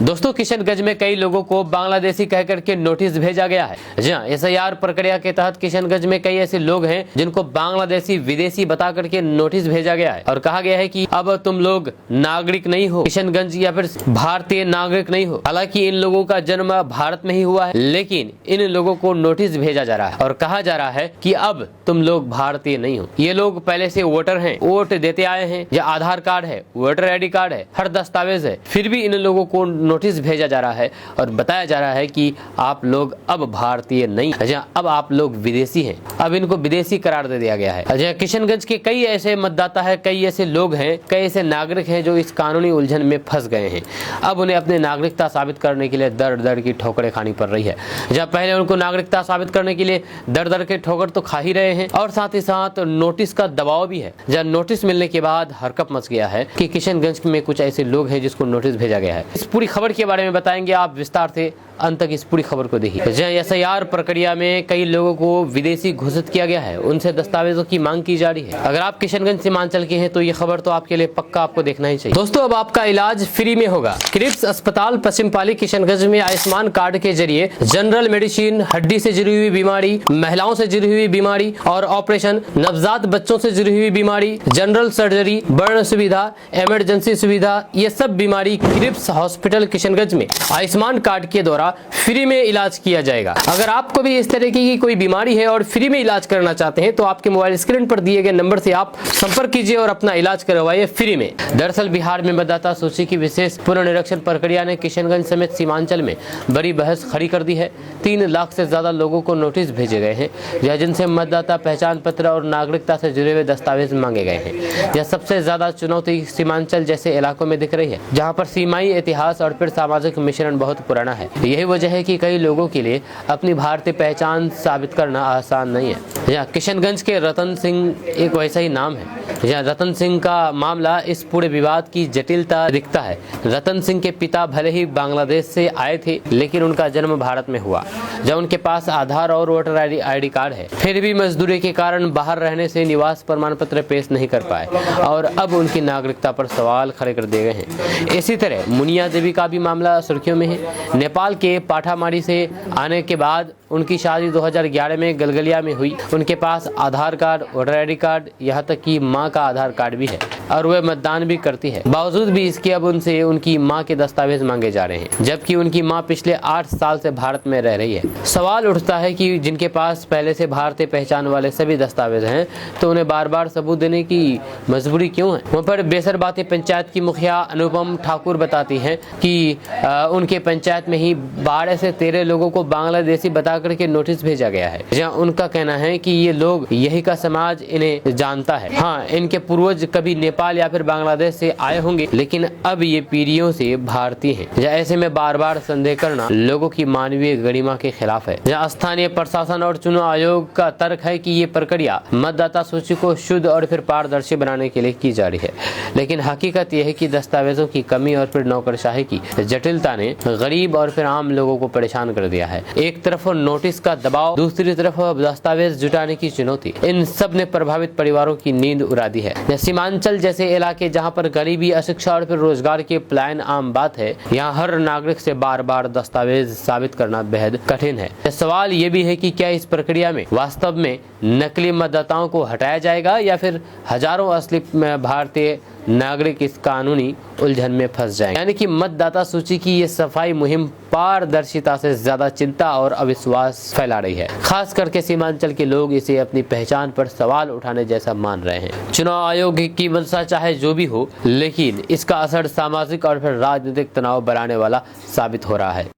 दोस्तों, किशनगंज में कई लोगों को बांग्लादेशी कहकर के नोटिस भेजा गया है। जी हाँ, SIR प्रक्रिया के तहत किशनगंज में कई ऐसे लोग हैं जिनको बांग्लादेशी विदेशी बता करके नोटिस भेजा गया है और कहा गया है कि अब तुम लोग नागरिक नहीं हो, किशनगंज या फिर भारतीय नागरिक नहीं हो। हालांकि इन लोगों का जन्म भारत में ही हुआ है, लेकिन इन लोगों को नोटिस भेजा जा रहा है और कहा जा रहा है कि अब तुम लोग भारतीय नहीं हो। ये लोग पहले से वोटर हैं, वोट देते आए हैं, या आधार कार्ड है, वोटर ID कार्ड है, हर दस्तावेज है, फिर भी इन लोगों को नोटिस भेजा जा रहा है और बताया जा रहा है कि आप लोग अब भारतीय नहीं, अब आप लोग विदेशी हैं। अब इनको विदेशी करार दे दिया गया है। किशनगंज के कई ऐसे मतदाता है, कई ऐसे लोग हैं, कई ऐसे नागरिक हैं जो इस कानूनी उलझन में फंस गए हैं। अब उन्हें अपनी नागरिकता साबित करने के लिए दर दर की ठोकरें खानी पड़ रही है। जब पहले उनको नागरिकता साबित करने के लिए दर दर के ठोकर तो खा ही रहे हैं और साथ ही साथ नोटिस का दबाव भी है। जब नोटिस मिलने के बाद हरकत मच गया है कि किशनगंज में कुछ ऐसे लोग हैं जिसको नोटिस भेजा गया है। इस पूरी खबर के बारे में बताएंगे, आप विस्तार से अंत तक इस पूरी खबर को देखिए। जहाँ SIR प्रक्रिया में कई लोगों को विदेशी घोषित किया गया है, उनसे दस्तावेजों की मांग की जा रही है। अगर आप किशनगंज सीमांचल के हैं तो ये खबर तो आपके लिए पक्का आपको देखना ही चाहिए। दोस्तों, अब आपका इलाज फ्री में होगा। क्रिप्स अस्पताल पश्चिम पाली किशनगंज में आयुष्मान कार्ड के जरिए जनरल मेडिसिन, हड्डी से जुड़ी हुई बीमारी, महिलाओं से जुड़ी हुई बीमारी और ऑपरेशन, नवजात बच्चों से जुड़ी हुई बीमारी, जनरल सर्जरी, बर्न सुविधा, इमरजेंसी सुविधा, ये सब बीमारी क्रिप्स हॉस्पिटल किशनगंज में आयुष्मान कार्ड के द्वारा फ्री में इलाज किया जाएगा। अगर आपको भी इस तरह की कोई बीमारी है और फ्री में इलाज करना चाहते हैं तो आपके मोबाइल स्क्रीन पर दिए गए नंबर से आप संपर्क कीजिए और अपना इलाज करवाइए फ्री में। दरअसल बिहार में मतदाता सूची की विशेष पुनर्निरीक्षण प्रक्रिया ने किशनगंज समेत सीमांचल में बड़ी बहस खड़ी कर दी है। 3 लाख से ज्यादा लोगों को नोटिस भेजे गए हैं, जिनसे मतदाता पहचान पत्र और नागरिकता से जुड़े हुए दस्तावेज मांगे गए हैं। यह सबसे ज्यादा चुनौती सीमांचल जैसे इलाकों में दिख रही है, जहाँ पर सीमाई इतिहास और फिर सामाजिक मिश्रण बहुत पुराना है। यही वजह है कि कई लोगों के लिए अपनी भारतीय पहचान साबित करना आसान नहीं है। किशनगंज के रतन सिंह एक वैसा ही नाम है। रतन सिंह का मामला इस पूरे विवाद की जटिलता दिखता है। रतन सिंह के पिता भले ही बांग्लादेश से आए थे, लेकिन उनका जन्म भारत में हुआ। जब उनके पास आधार और वोटर ID कार्ड है, फिर भी मजदूरी के कारण बाहर रहने से निवास प्रमाण पत्र पेश नहीं कर पाए और अब उनकी नागरिकता पर सवाल खड़े कर दिए गए हैं। इसी तरह मुनिया देवी का भी मामला सुर्खियों में है। नेपाल के पाठामारी से आने के बाद उनकी शादी 2011 में गलगलिया में हुई। उनके पास आधार कार्ड, वोटर ID कार्ड, यहाँ तक कि माँ का आधार कार्ड भी है और वह मतदान भी करती है। बावजूद भी इसके अब उनसे उनकी माँ के दस्तावेज मांगे जा रहे हैं, जबकि उनकी माँ पिछले 8 साल से भारत में रह रही है। सवाल उठता है कि जिनके पास पहले से भारतीय पहचान वाले सभी दस्तावेज हैं, तो उन्हें बार बार सबूत देने की मजबूरी क्यों है। वहाँ पर बेसर बातें पंचायत की मुखिया अनुपम ठाकुर बताती हैं कि उनके पंचायत में ही 12 से 13 लोगों को बांग्लादेशी बता करके नोटिस भेजा गया है। जहाँ उनका कहना है कि ये लोग, यही का समाज इन्हें जानता है। हाँ, इनके पूर्वज कभी नेपाल या फिर बांग्लादेश से आए होंगे, लेकिन अब ये पीढ़ियों से भारतीय हैं। ऐसे में बार बार संदेह करना लोगों की मानवीय गरिमा के खिलाफ है। जहाँ स्थानीय प्रशासन और चुनाव आयोग का तर्क है कि ये प्रक्रिया मतदाता सूची को शुद्ध और फिर पारदर्शी बनाने के लिए की जा रही है, लेकिन हकीकत यह है कि दस्तावेजों की कमी और फिर नौकरशाही की जटिलता ने गरीब और फिर आम लोगों को परेशान कर दिया है। एक तरफ नोटिस का दबाव, दूसरी तरफ दस्तावेज जुटाने की चुनौती, इन सब ने प्रभावित परिवारों की नींद उड़ा दी है। सीमांचल जैसे इलाके जहां पर गरीबी, अशिक्षा और फिर रोजगार के पलायन आम बात है, यहां हर नागरिक से बार बार दस्तावेज साबित करना बेहद कठिन है। सवाल ये भी है कि क्या इस प्रक्रिया में वास्तव में नकली मतदाताओं को हटाया जाएगा या फिर हजारों असली भारतीय नागरिक इस कानूनी उलझन में फंस जाएंगे। यानी कि मतदाता सूची की ये सफाई मुहिम पारदर्शिता से ज्यादा चिंता और अविश्वास फैला रही है। खास करके सीमांचल के लोग इसे अपनी पहचान पर सवाल उठाने जैसा मान रहे हैं। चुनाव आयोग की मंशा चाहे जो भी हो, लेकिन इसका असर सामाजिक और फिर राजनीतिक तनाव बढ़ाने वाला साबित हो रहा है।